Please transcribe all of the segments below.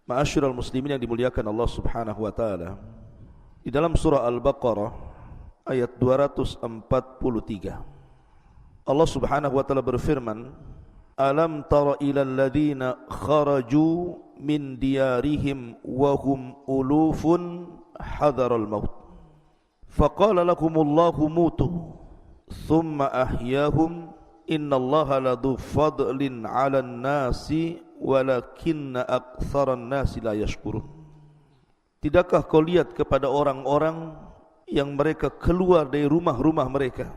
Ma'asyiral muslimin yang dimuliakan Allah Subhanahu wa taala. Di dalam surah Al-Baqarah ayat 243 Allah Subhanahu wa taala berfirman, "Alam tara ilal ladzina kharaju min diyarihim wa hum ulufun hadaral maut. Faqala lahumullahu mutu thumma ahyahum innallaha ladu fadlin 'alan nasi walakinna aktsaran nasi la yashkurun." Tidakkah kau lihat kepada orang-orang yang mereka keluar dari rumah-rumah mereka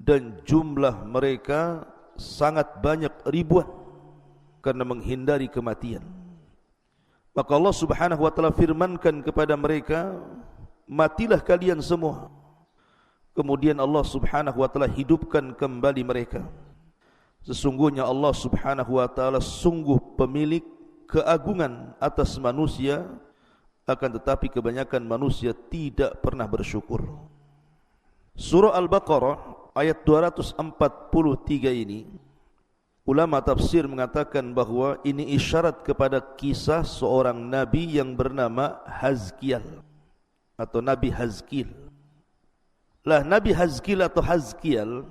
dan jumlah mereka sangat banyak, ribuan, karena menghindari kematian. Maka Allah Subhanahu wa taala firmankan kepada mereka, matilah kalian semua. Kemudian Allah Subhanahu wa taala hidupkan kembali mereka. Sesungguhnya Allah Subhanahu wa taala sungguh pemilik keagungan atas manusia, akan tetapi kebanyakan manusia tidak pernah bersyukur. Surah Al-Baqarah ayat 243 ini, ulama tafsir mengatakan bahwa ini isyarat kepada kisah seorang nabi yang bernama Hazkiel atau Nabi Hazkiel. Nabi Hazkiel atau Hazkiel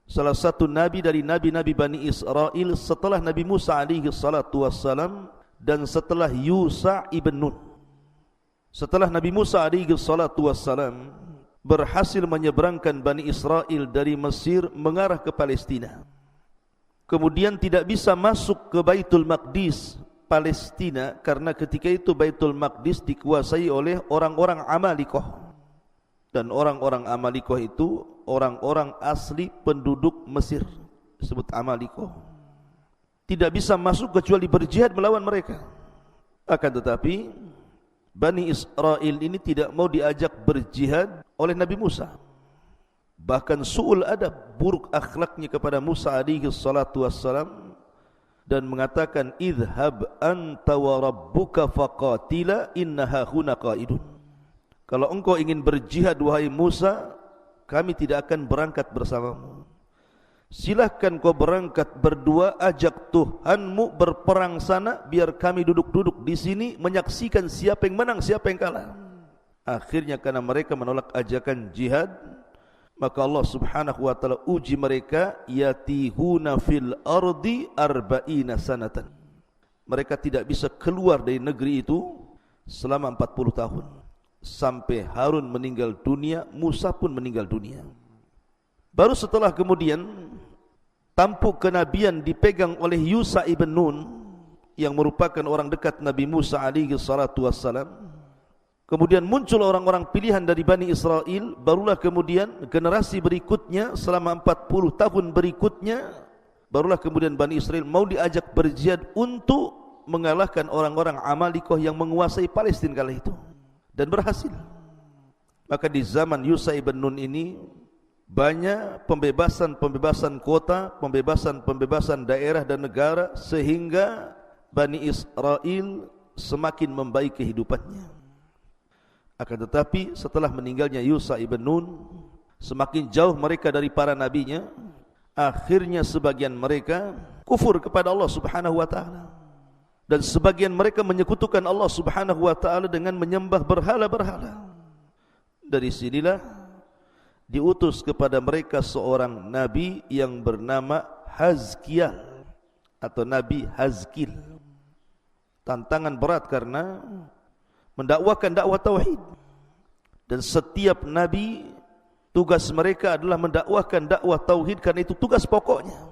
salah satu nabi dari nabi-nabi Bani Israel setelah Nabi Musa alaihi salatu wassalam dan setelah Yusa ibn Nun. Setelah Nabi Musa alaihi salatu wassalam berhasil menyeberangkan Bani Israel dari Mesir mengarah ke Palestina, kemudian tidak bisa masuk ke Baitul Maqdis Palestina karena ketika itu Baitul Maqdis dikuasai oleh orang-orang Amalikoh. Dan orang-orang Amalikoh itu orang-orang asli penduduk Mesir, disebut Amalikoh. Tidak bisa masuk kecuali berjihad melawan mereka. Akan tetapi Bani Israel ini tidak mau diajak berjihad oleh Nabi Musa. Bahkan su'ul adab, buruk akhlaknya kepada Musa alaihi salatu wassalam, dan mengatakan, idhab anta wa rabbuka faqatila innaha huna qaidun. Kalau engkau ingin berjihad wahai Musa, kami tidak akan berangkat bersamamu. Silahkan kau berangkat berdua, ajak Tuhanmu berperang sana, biar kami duduk-duduk di sini menyaksikan siapa yang menang, siapa yang kalah. Akhirnya karena mereka menolak ajakan jihad, maka Allah Subhanahu wa taala uji mereka, yatihuna fil ardi arba'ina sanatan. Mereka tidak bisa keluar dari negeri itu selama 40 tahun. Sampai Harun meninggal dunia, Musa pun meninggal dunia. Baru setelah kemudian tampuk kenabian dipegang oleh Yusa ibn Nun yang merupakan orang dekat Nabi Musa alaihi salatu wassalam. Kemudian muncul orang-orang pilihan dari Bani Israel. Barulah kemudian generasi berikutnya selama 40 tahun berikutnya, barulah kemudian Bani Israel mau diajak berjihad untuk mengalahkan orang-orang Amalikoh yang menguasai Palestina kala itu, dan berhasil. Maka di zaman Yusa ibn Nun ini banyak pembebasan kota, pembebasan daerah dan negara, sehingga Bani Israel semakin membaik kehidupannya. Akan tetapi setelah meninggalnya Yusa ibn Nun, semakin jauh mereka dari para nabinya. Akhirnya sebagian mereka kufur kepada Allah Subhanahu wa taala, dan sebagian mereka menyekutukan Allah Subhanahu wa taala dengan menyembah berhala-berhala. Dari sinilah diutus kepada mereka seorang nabi yang bernama Hazkiel atau Nabi Hazkiel. Tantangan berat karena mendakwakan dakwah tauhid, dan setiap nabi tugas mereka adalah mendakwakan dakwah tauhid, karena itu tugas pokoknya.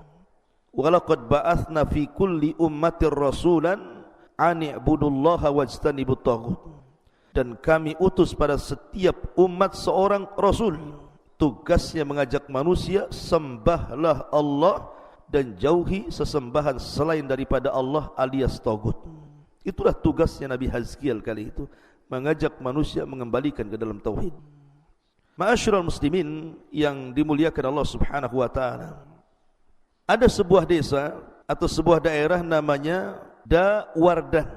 Walaqad ba'atsna fi kulli ummatir rasulan an i'budullaha wajtanibut taghut. Dan kami utus pada setiap umat seorang rasul, tugasnya mengajak manusia sembahlah Allah dan jauhi sesembahan selain daripada Allah alias tagut. Itulah tugasnya Nabi Hazkiel kali itu, mengajak manusia mengembalikan ke dalam tauhid. Ma'asyiral muslimin yang dimuliakan Allah Subhanahu wa taala, ada sebuah desa atau sebuah daerah namanya Dawardan.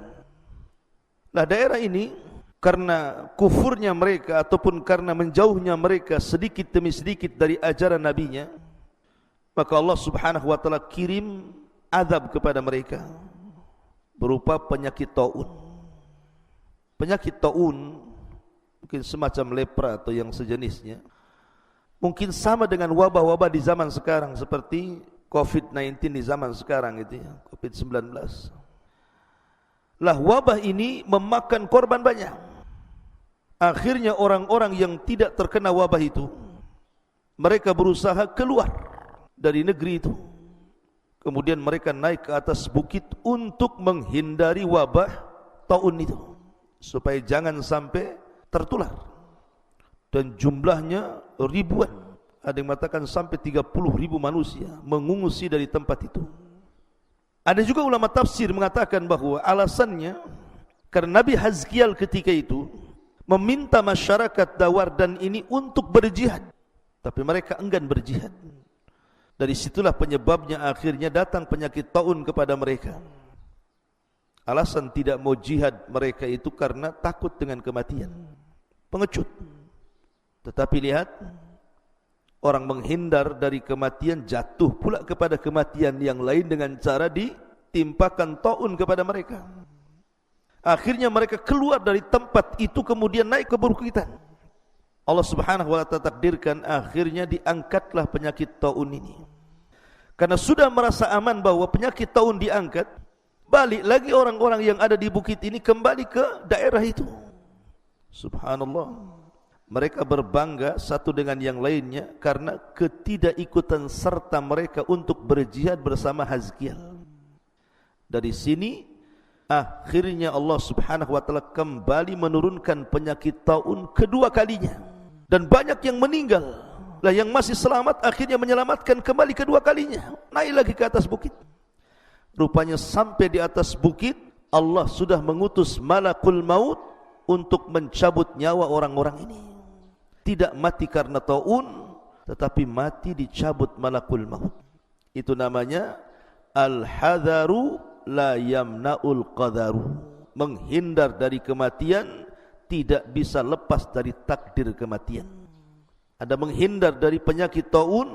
Daerah ini karena kufurnya mereka ataupun karena menjauhnya mereka sedikit demi sedikit dari ajaran nabinya, maka Allah Subhanahu wa taala kirim azab kepada mereka berupa penyakit taun. penyakit taun, mungkin semacam lepra atau yang sejenisnya, mungkin sama dengan wabah-wabah di zaman sekarang seperti COVID-19 di zaman sekarang itu ya, COVID-19. Lah wabah ini memakan korban banyak. Akhirnya orang-orang yang tidak terkena wabah itu, mereka berusaha keluar dari negeri itu. Kemudian mereka naik ke atas bukit untuk menghindari wabah taun itu, supaya jangan sampai tertular. Dan jumlahnya ribuan, ada yang mengatakan sampai 30.000 manusia mengungsi dari tempat itu. Ada juga ulama tafsir mengatakan bahwa alasannya karena Nabi Hazkiel ketika itu meminta masyarakat Dawardan ini untuk berjihad, tapi mereka enggan berjihad. Dari situlah penyebabnya akhirnya datang penyakit taun kepada mereka. Alasan tidak mau jihad mereka itu karena takut dengan kematian, pengecut. Tetapi lihat, orang menghindar dari kematian jatuh pula kepada kematian yang lain dengan cara ditimpakan taun kepada mereka. Akhirnya mereka keluar dari tempat itu kemudian naik ke bukit. Allah Subhanahu wa ta'ala takdirkan akhirnya diangkatlah penyakit taun ini. Karena sudah merasa aman bahwa penyakit taun diangkat, balik lagi orang-orang yang ada di bukit ini kembali ke daerah itu. Subhanallah. Mereka berbangga satu dengan yang lainnya karena ketidakikutan serta mereka untuk berjihad bersama Hazkiel. Dari sini akhirnya Allah Subhanahu wa ta'ala kembali menurunkan penyakit taun kedua kalinya. Dan banyak yang meninggal. Lah yang masih selamat akhirnya menyelamatkan kembali kedua kalinya. Naik lagi ke atas bukit. Rupanya sampai di atas bukit, Allah sudah mengutus malakul maut untuk mencabut nyawa orang-orang ini. Tidak mati karena taun, tetapi mati dicabut malakul maut. Itu namanya al-hadharu la yamna'ul qadaru. Menghindar dari kematian tidak bisa lepas dari takdir kematian. Ada menghindar dari penyakit taun,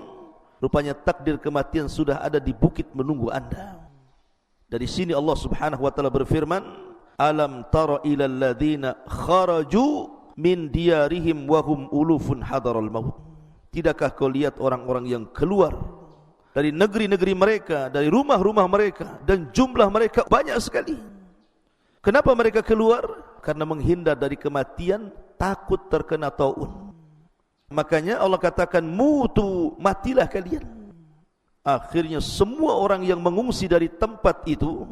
rupanya takdir kematian sudah ada di bukit menunggu Anda. Dari sini Allah Subhanahu wa ta'ala berfirman, alam tara ilal ladzina kharaju min diyarihim wa hum ulufun hadaral maut. Tidakkah kau lihat orang-orang yang keluar dari negeri-negeri mereka, dari rumah-rumah mereka, dan jumlah mereka banyak sekali. Kenapa mereka keluar? Karena menghindar dari kematian, takut terkena taun. Makanya Allah katakan mutu, matilah kalian. Akhirnya semua orang yang mengungsi dari tempat itu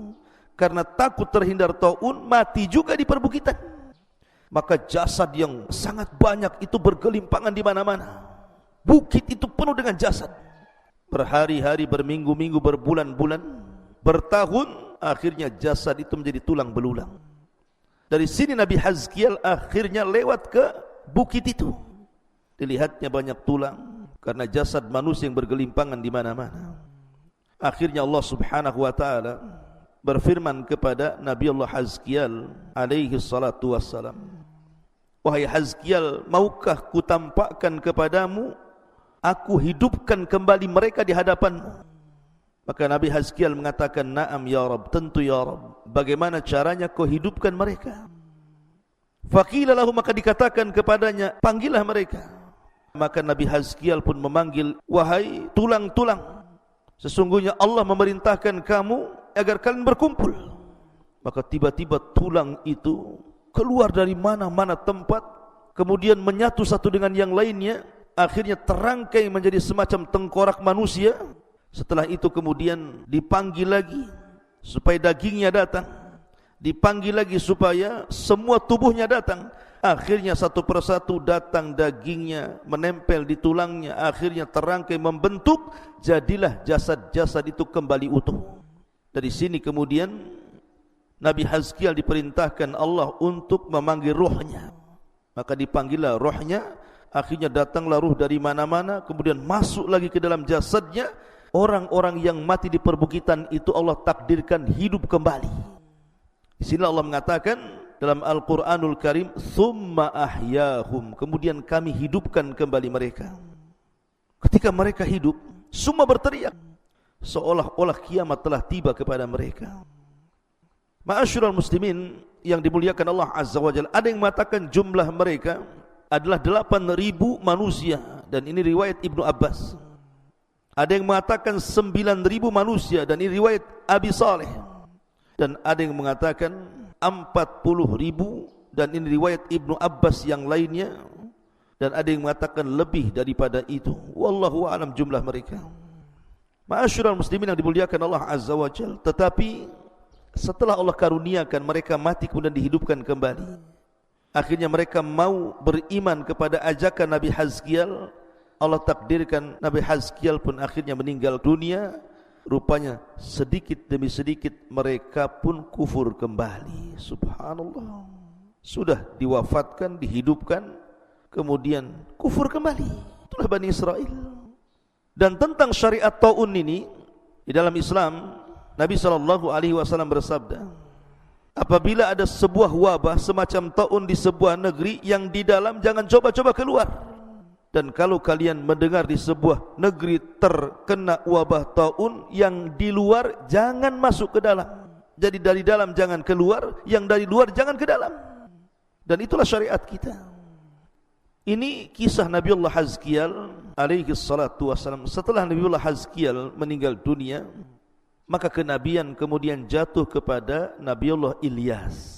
karena takut terhindar taun, mati juga di perbukitan. Maka jasad yang sangat banyak itu bergelimpangan di mana-mana. Bukit itu penuh dengan jasad. Berhari-hari, berminggu-minggu, berbulan-bulan, bertahun, akhirnya jasad itu menjadi tulang belulang. Dari sini Nabi Hazkiel akhirnya lewat ke bukit itu. Dilihatnya banyak tulang karena jasad manusia yang bergelimpangan di mana-mana. Akhirnya Allah Subhanahu wa ta'ala berfirman kepada Nabi Allah Hazkiel alaihi salatu wassalam, wahai Hazkiel, maukah kutampakkan kepadamu aku hidupkan kembali mereka di hadapanmu? Maka Nabi Hazkiel mengatakan, na'am ya Rabb, tentu ya Rabb. Bagaimana caranya kau hidupkan mereka? Faqila lahu, maka dikatakan kepadanya, panggillah mereka. Maka Nabi Hazkiel pun memanggil, wahai tulang-tulang, sesungguhnya Allah memerintahkan kamu agar kalian berkumpul. Maka tiba-tiba tulang itu keluar dari mana-mana tempat, kemudian menyatu satu dengan yang lainnya, akhirnya terangkai menjadi semacam tengkorak manusia. Setelah itu kemudian dipanggil lagi supaya dagingnya datang, dipanggil lagi supaya semua tubuhnya datang. Akhirnya satu persatu datang dagingnya, menempel di tulangnya, akhirnya terangkai membentuk, jadilah jasad-jasad itu kembali utuh. Dari sini kemudian Nabi Hazkiel diperintahkan Allah untuk memanggil ruhnya. Maka dipanggillah ruhnya, akhirnya datanglah ruh dari mana-mana, kemudian masuk lagi ke dalam jasadnya. Orang-orang yang mati di perbukitan itu Allah takdirkan hidup kembali. Di sini Allah mengatakan dalam Al-Quranul Karim, "Tsumma ahyahum", kemudian kami hidupkan kembali mereka. Ketika mereka hidup, semua berteriak seolah-olah kiamat telah tiba kepada mereka. Ma'asyiral muslimin yang dimuliakan Allah Azza wa Jalla, ada yang mengatakan jumlah mereka adalah 8.000 manusia, dan ini riwayat Ibnu Abbas. Ada yang mengatakan 9.000 manusia, dan ini riwayat Abi Saleh. Dan ada yang mengatakan 40.000, dan ini riwayat Ibnu Abbas yang lainnya. Dan ada yang mengatakan lebih daripada itu. Wallahu a'lam jumlah mereka. Ma'asyiral muslimin yang dimuliakan Allah Azza wa Jalla. Tetapi setelah Allah karuniakan mereka mati kemudian dihidupkan kembali, akhirnya mereka mau beriman kepada ajakan Nabi Hazkiel. Allah takdirkan Nabi Hazkiel pun akhirnya meninggal dunia. Rupanya sedikit demi sedikit mereka pun kufur kembali. Subhanallah. Sudah diwafatkan, dihidupkan, kemudian kufur kembali. Itulah Bani Israel. Dan tentang syariat ta'un ini, di dalam Islam, Nabi SAW bersabda, apabila ada sebuah wabah semacam ta'un di sebuah negeri, yang di dalam jangan coba-coba keluar. Dan kalau kalian mendengar di sebuah negeri terkena wabah ta'un, yang di luar jangan masuk ke dalam. Jadi dari dalam jangan keluar, yang dari luar jangan ke dalam. Dan itulah syariat kita. Ini kisah Nabiullah Hazkiel alaihi salatu wassalam. Setelah Nabiullah Hazkiel meninggal dunia, maka kenabian kemudian jatuh kepada Nabiullah Ilyas.